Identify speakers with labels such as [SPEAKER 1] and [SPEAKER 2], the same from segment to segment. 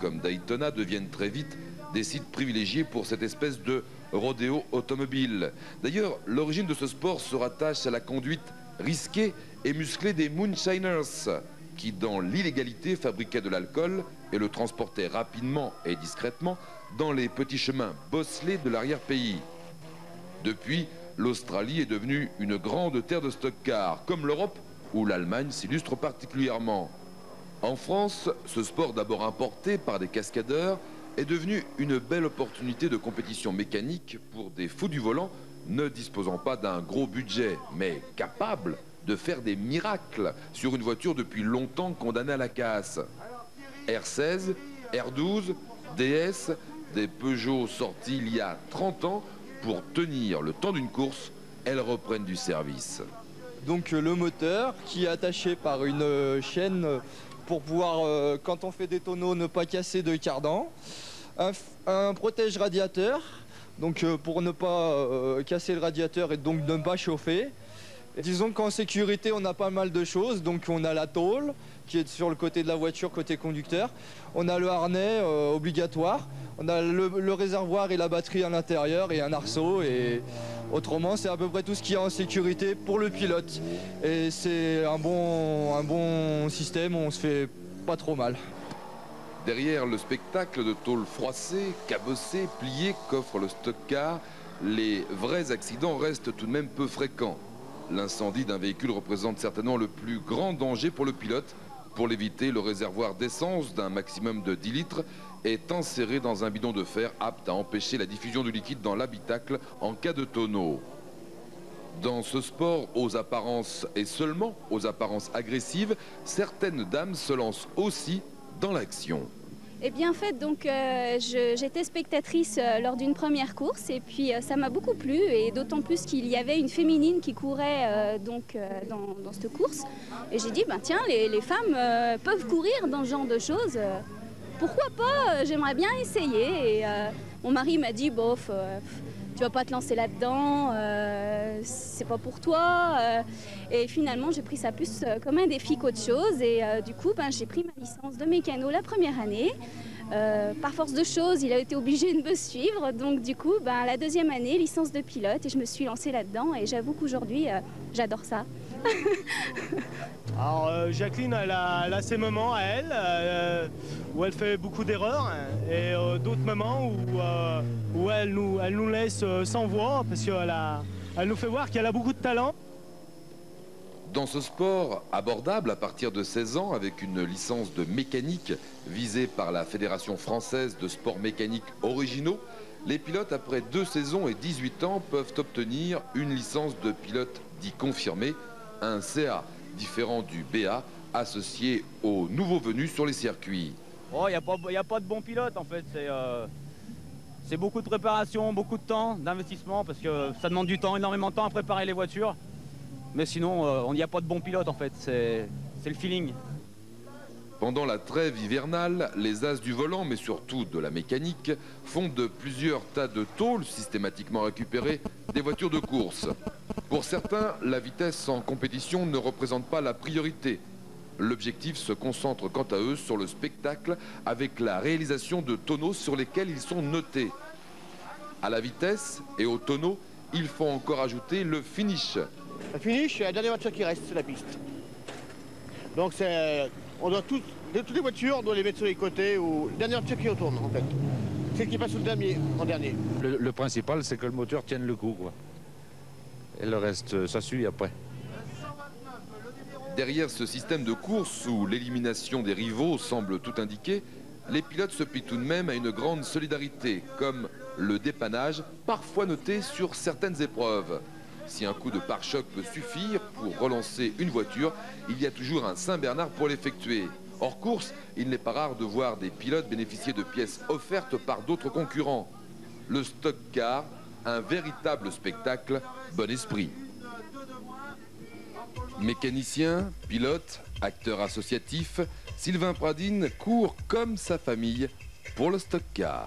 [SPEAKER 1] comme Daytona deviennent très vite des sites privilégiés pour cette espèce de rodéo automobile. D'ailleurs, l'origine de ce sport se rattache à la conduite risquée et musclée des moonshiners, qui dans l'illégalité fabriquaient de l'alcool et le transportaient rapidement et discrètement dans les petits chemins bosselés de l'arrière-pays. Depuis, l'Australie est devenue une grande terre de stock-car, comme l'Europe, où l'Allemagne s'illustre particulièrement. En France, ce sport d'abord importé par des cascadeurs est devenu une belle opportunité de compétition mécanique pour des fous du volant ne disposant pas d'un gros budget, mais capables de faire des miracles sur une voiture depuis longtemps condamnée à la casse. R16, R12, DS, des Peugeot sortis il y a 30 ans, pour tenir le temps d'une course, elles reprennent du service.
[SPEAKER 2] Donc le moteur qui est attaché par une chaîne pour pouvoir, quand on fait des tonneaux, ne pas casser de cardan. Un protège radiateur, donc pour ne pas casser le radiateur et donc ne pas chauffer. Et disons qu'en sécurité, on a pas mal de choses. Donc on a la tôle qui est sur le côté de la voiture, côté conducteur. On a le harnais obligatoire. On a le réservoir et la batterie à l'intérieur et un arceau. Et autrement, c'est à peu près tout ce qu'il y a en sécurité pour le pilote. Et c'est un bon système, on se fait pas trop mal.
[SPEAKER 1] Derrière le spectacle de tôle froissée, cabossée, pliée qu'offre le stock-car, les vrais accidents restent tout de même peu fréquents. L'incendie d'un véhicule représente certainement le plus grand danger pour le pilote. Pour l'éviter, le réservoir d'essence d'un maximum de 10 litres est inséré dans un bidon de fer apte à empêcher la diffusion du liquide dans l'habitacle en cas de tonneau. Dans ce sport aux apparences et seulement aux apparences agressives, certaines dames se lancent aussi dans l'action.
[SPEAKER 3] Eh bien en fait, donc j'étais spectatrice lors d'une première course et puis ça m'a beaucoup plu et d'autant plus qu'il y avait une féminine qui courait dans cette course. Et j'ai dit, ben, tiens, les femmes peuvent courir dans ce genre de choses. Pourquoi pas, j'aimerais bien essayer. Et mon mari m'a dit, bof, tu vas pas te lancer là-dedans, c'est pas pour toi. Et finalement, j'ai pris ça plus comme un défi qu'autre chose. Et du coup, ben, j'ai pris ma licence de mécano la première année. Par force de choses, il a été obligé de me suivre. Donc du coup, ben, la deuxième année, licence de pilote. Et je me suis lancée là-dedans. Et j'avoue qu'aujourd'hui, j'adore ça.
[SPEAKER 4] Alors Jacqueline, elle a ses moments à elle, où elle fait beaucoup d'erreurs, et d'autres moments où elle nous laisse sans voix, parce qu'elle nous fait voir qu'elle a beaucoup de talent.
[SPEAKER 1] Dans ce sport abordable à partir de 16 ans avec une licence de mécanique visée par la Fédération française de sports mécaniques originaux, les pilotes après 2 saisons et 18 ans peuvent obtenir une licence de pilote dit confirmée, un CA différent du BA associé aux nouveaux venus sur les circuits.
[SPEAKER 5] Oh, il n'y a pas de bon pilote en fait, c'est beaucoup de préparation, beaucoup de temps, d'investissement, parce que ça demande du temps, énormément de temps à préparer les voitures. Mais sinon, il n'y a pas de bon pilote en fait, c'est le feeling.
[SPEAKER 1] Pendant la trêve hivernale, les as du volant, mais surtout de la mécanique, font de plusieurs tas de tôles systématiquement récupérées des voitures de course. Pour certains, la vitesse en compétition ne représente pas la priorité. L'objectif se concentre quant à eux sur le spectacle avec la réalisation de tonneaux sur lesquels ils sont notés. À la vitesse et au tonneau, il faut encore ajouter le finish.
[SPEAKER 6] Le finish, c'est la dernière voiture qui reste sur la piste. Donc on doit toutes les voitures, on doit les mettre sur les côtés ou la dernière voiture qui retourne en fait. C'est qui passe en dernier.
[SPEAKER 7] Le principal, c'est que le moteur tienne le coup, quoi. Et le reste, ça suit après.
[SPEAKER 1] Derrière ce système de course où l'élimination des rivaux semble tout indiquer, les pilotes se plient tout de même à une grande solidarité, comme le dépannage, parfois noté sur certaines épreuves. Si un coup de pare-choc peut suffire pour relancer une voiture, il y a toujours un Saint-Bernard pour l'effectuer. Hors course, il n'est pas rare de voir des pilotes bénéficier de pièces offertes par d'autres concurrents. Le stock car, un véritable spectacle, bon esprit. Mécanicien, pilote, acteur associatif, Sylvain Pradine court comme sa famille pour le stock car.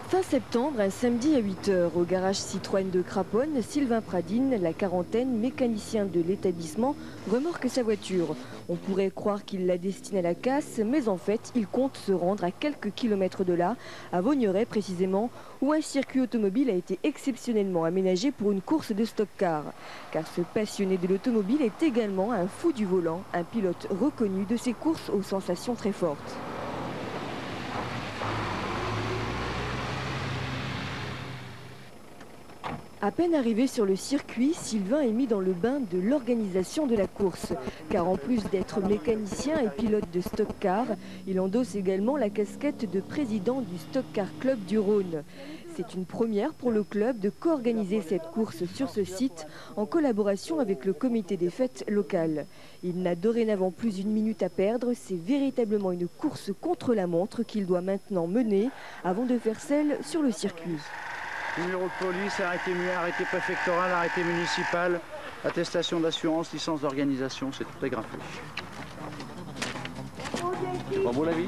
[SPEAKER 8] Fin septembre, un samedi à 8 h, au garage Citroën de Craponne, Sylvain Pradine, la quarantaine, mécanicien de l'établissement, remorque sa voiture. On pourrait croire qu'il la destine à la casse, mais en fait, il compte se rendre à quelques kilomètres de là, à Vaugneray précisément, où un circuit automobile a été exceptionnellement aménagé pour une course de stock-car. Car ce passionné de l'automobile est également un fou du volant, un pilote reconnu de ces courses aux sensations très fortes. À peine arrivé sur le circuit, Sylvain est mis dans le bain de l'organisation de la course. Car en plus d'être mécanicien et pilote de stock car, il endosse également la casquette de président du Stock Car Club du Rhône. C'est une première pour le club de co-organiser cette course sur ce site en collaboration avec le comité des fêtes locales. Il n'a dorénavant plus une minute à perdre, c'est véritablement une course contre la montre qu'il doit maintenant mener avant de faire celle sur le circuit.
[SPEAKER 9] Numéro de police, arrêté muet, arrêté préfectoral, arrêté municipal, attestation d'assurance, licence d'organisation, c'est tout est gratuit. C'est pas beau la vie?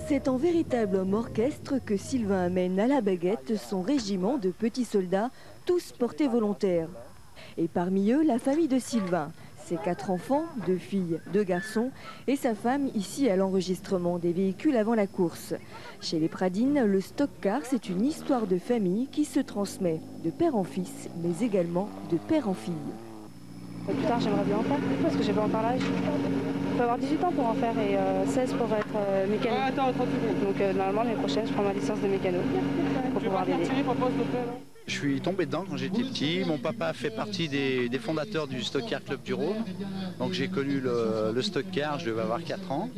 [SPEAKER 8] C'est en véritable homme orchestre que Sylvain amène à la baguette son régiment de petits soldats, tous portés volontaires. Et parmi eux, la famille de Sylvain, ses 4 enfants, 2 filles, 2 garçons, et sa femme ici à l'enregistrement des véhicules avant la course. Chez les Pradines, le stock car, c'est une histoire de famille qui se transmet de père en fils, mais également de père en fille.
[SPEAKER 10] Plus tard, j'aimerais bien en faire, parce que j'ai pas encore l'âge. Il faut avoir 18 ans pour en faire et 16 pour être mécano. Attends, 30 secondes. Donc normalement, l'année prochaine, je prends ma licence de mécano pour pouvoir l'aider.
[SPEAKER 9] Je suis tombé dedans quand j'étais petit. Mon papa fait partie des fondateurs du Stock Car Club du Rhône. Donc j'ai connu le Stock Car, je devais avoir 4 ans.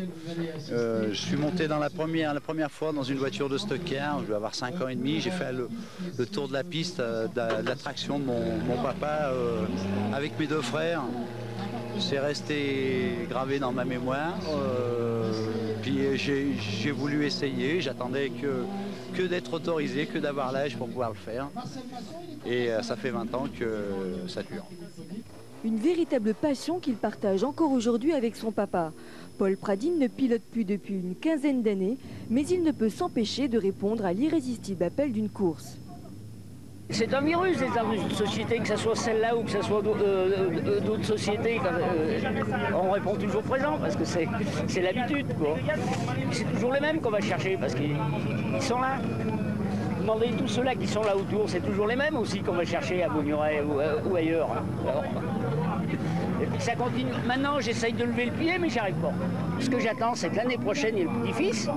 [SPEAKER 9] Je suis monté dans la première fois dans une voiture de Stock Car, je devais avoir 5 ans et demi. J'ai fait le tour de la piste de l'attraction de mon papa avec mes 2 frères. C'est resté gravé dans ma mémoire. Puis j'ai voulu essayer, j'attendais que d'être autorisé, que d'avoir l'âge pour pouvoir le faire. Et ça fait 20 ans que ça dure.
[SPEAKER 8] Une véritable passion qu'il partage encore aujourd'hui avec son papa. Paul Pradine ne pilote plus depuis une quinzaine d'années, mais il ne peut s'empêcher de répondre à l'irrésistible appel d'une course.
[SPEAKER 11] C'est un virus, une société, que ce soit celle-là ou que ce soit d'autres sociétés. On répond toujours présent parce que c'est l'habitude. C'est toujours les mêmes qu'on va chercher parce qu'ils sont là. Demandez tous ceux-là qui sont là autour, c'est toujours les mêmes aussi qu'on va chercher à Vaugneray ou ailleurs. Alors, et puis ça continue. Maintenant, j'essaye de lever le pied, mais j'y arrive pas. Ce que j'attends, c'est que l'année prochaine, il y ait le petit-fils.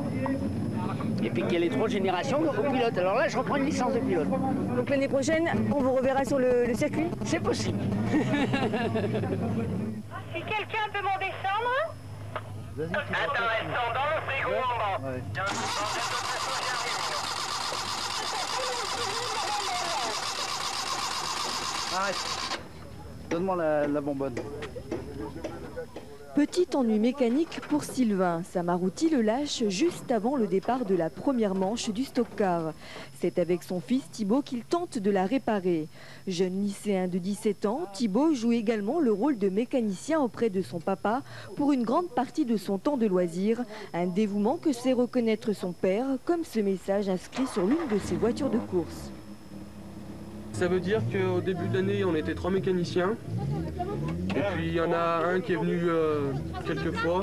[SPEAKER 11] Et puis qu'il y ait les 3 générations au pilote. Alors là, je reprends une licence de pilote.
[SPEAKER 10] Donc l'année prochaine, on vous reverra sur le circuit?
[SPEAKER 11] C'est possible.
[SPEAKER 12] Si quelqu'un peut m'en descendre? Intéressant, dans le frigo en bas.
[SPEAKER 9] Arrête. Donne-moi la bonbonne.
[SPEAKER 8] Petit ennui mécanique pour Sylvain. Sa Maruti le lâche juste avant le départ de la première manche du stock car. C'est avec son fils Thibaut qu'il tente de la réparer. Jeune lycéen de 17 ans, Thibaut joue également le rôle de mécanicien auprès de son papa pour une grande partie de son temps de loisir. Un dévouement que sait reconnaître son père, comme ce message inscrit sur l'une de ses voitures de course.
[SPEAKER 13] Ça veut dire qu'au début de l'année, on était 3 mécaniciens. Et puis il y en a un qui est venu quelques fois,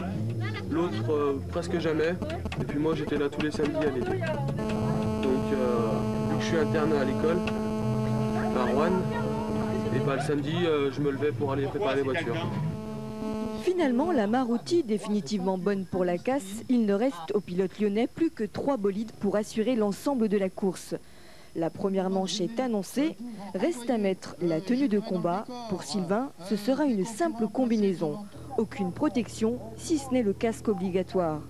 [SPEAKER 13] l'autre presque jamais. Et puis moi, j'étais là tous les samedis à l'été. Donc, vu que je suis interne à l'école, à Rouen, et le samedi, je me levais pour aller préparer les voitures.
[SPEAKER 8] Finalement, la Maruti, définitivement bonne pour la casse, il ne reste au pilote lyonnais plus que 3 bolides pour assurer l'ensemble de la course. La première manche est annoncée, reste à mettre la tenue de combat. Pour Sylvain, ce sera une simple combinaison. Aucune protection, si ce n'est le casque obligatoire.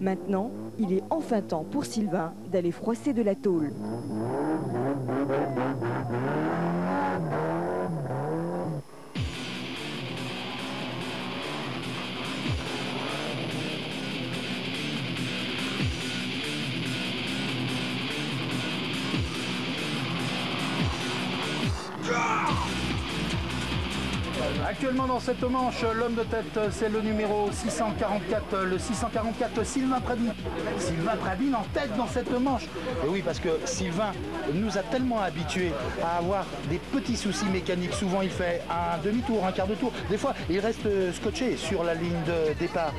[SPEAKER 8] Maintenant, il est enfin temps pour Sylvain d'aller froisser de la tôle.
[SPEAKER 14] Actuellement dans cette manche, l'homme de tête, c'est le numéro 644, le 644 Sylvain Pradine. Sylvain Pradine en tête dans cette manche. Et oui, parce que Sylvain nous a tellement habitués à avoir des petits soucis mécaniques. Souvent, il fait un demi-tour, un quart de tour. Des fois, il reste scotché sur la ligne de départ.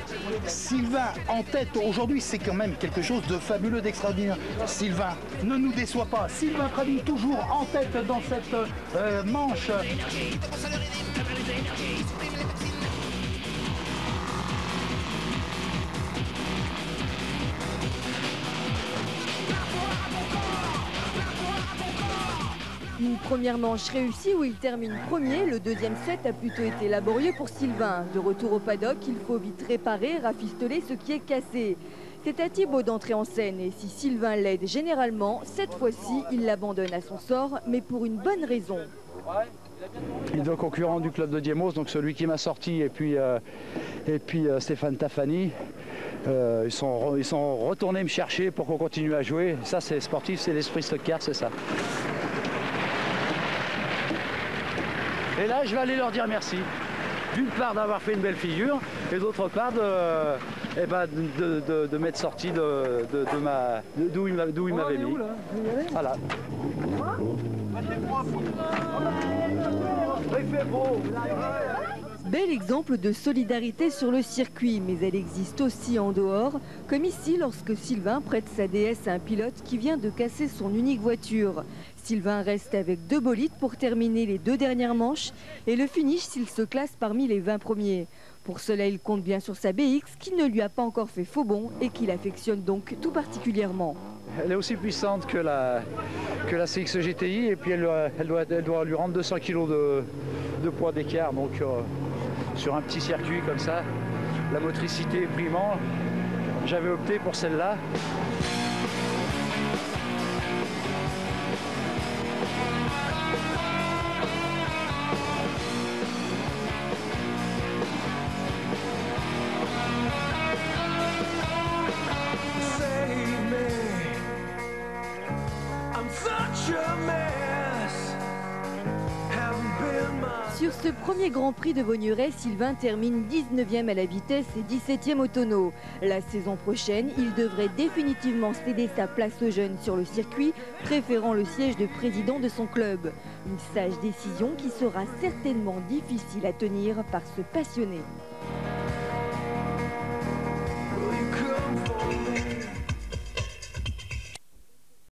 [SPEAKER 14] Sylvain en tête aujourd'hui, c'est quand même quelque chose de fabuleux, d'extraordinaire. Sylvain ne nous déçoit pas. Sylvain Pradine toujours en tête dans cette manche.
[SPEAKER 8] Une première manche réussie où il termine premier. Le deuxième set a plutôt été laborieux pour Sylvain. De retour au paddock, il faut vite réparer, rafistoler ce qui est cassé. C'est à Thibaut d'entrer en scène et si Sylvain l'aide généralement, cette fois-ci, il l'abandonne à son sort, mais pour une bonne raison.
[SPEAKER 15] Les deux concurrents du club de Diemos, donc celui qui m'a sorti et puis Stéphane Tafani, ils sont retournés me chercher pour qu'on continue à jouer. Ça, c'est sportif, c'est l'esprit stock car, c'est ça. Et là, je vais aller leur dire merci. D'une part d'avoir fait une belle figure, et d'autre part de m'être sorti d'où il m'avait mis. Voilà.
[SPEAKER 8] Bel exemple de solidarité sur le circuit, mais elle existe aussi en dehors, comme ici lorsque Sylvain prête sa DS à un pilote qui vient de casser son unique voiture. Sylvain reste avec 2 bolides pour terminer les 2 dernières manches et le finish s'il se classe parmi les 20 premiers. Pour cela, il compte bien sur sa BX qui ne lui a pas encore fait faux bond et qu'il affectionne donc tout particulièrement.
[SPEAKER 15] Elle est aussi puissante que la CX GTI et puis elle doit lui rendre 200 kg de poids d'écart. Donc sur un petit circuit comme ça, la motricité est primante. J'avais opté pour celle-là.
[SPEAKER 8] Sur ce premier Grand Prix de Vaugneray, Sylvain termine 19e à la vitesse et 17e au tonneau. La saison prochaine, il devrait définitivement céder sa place aux jeunes sur le circuit, préférant le siège de président de son club. Une sage décision qui sera certainement difficile à tenir par ce passionné.